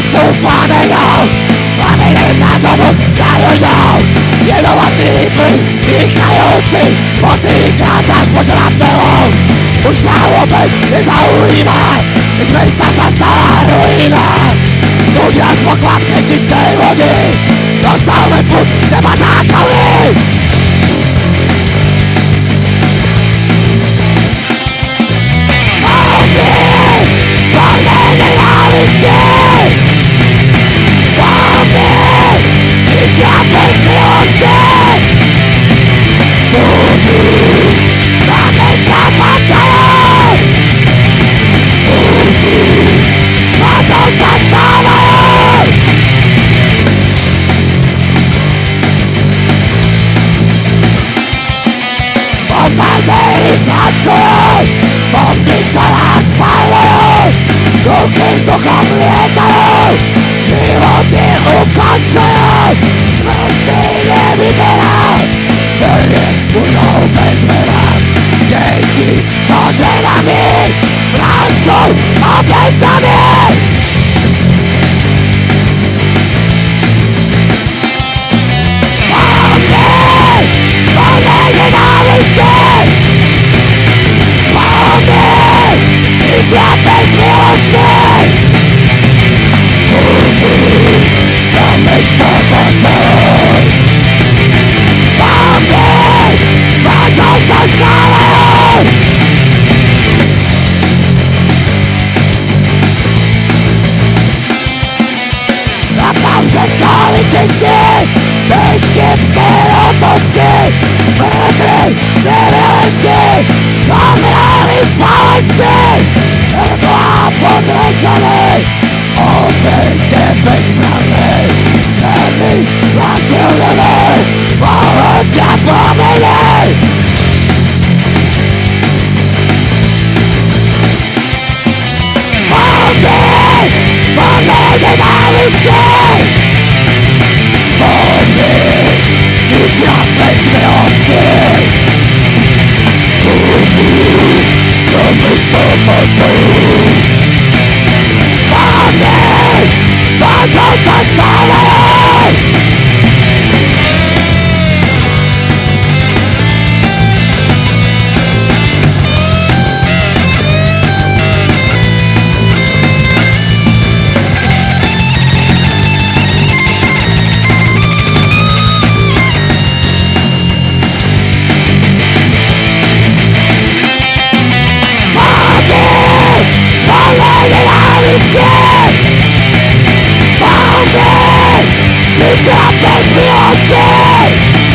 jsou plamenou, plameny na domu karuňou. Jedovatý plyn, dýchající, poslední kráčáš požratelou. Už má vůbec nezaujímá, z města se stala ruina. Toužila z pokladky čisté vody, dostal mi put třeba záchovy. Bombardery zancują, bomby to nas palują, duchy vzduchom lietają, život ich ukončują, smrti nevybera, verje můžou bez mera, děti za ženami, rástou oběťami. Idzie bez miłości. Namysł podmój. Bomby marzą zaznały. Na pauzie korycisty, wyścipki robosy, wyrwy, cywilysy, zamrali pałasy. Ergoa podrezany, obyty bezbrany, czerni rozwielony, pochodnia płomieni. Bomby, bomby nienawiści. Bomby, idzie bez miłości. Namysł podmój. Bomby marzą zaznały. Bomby, idzie bez miłości.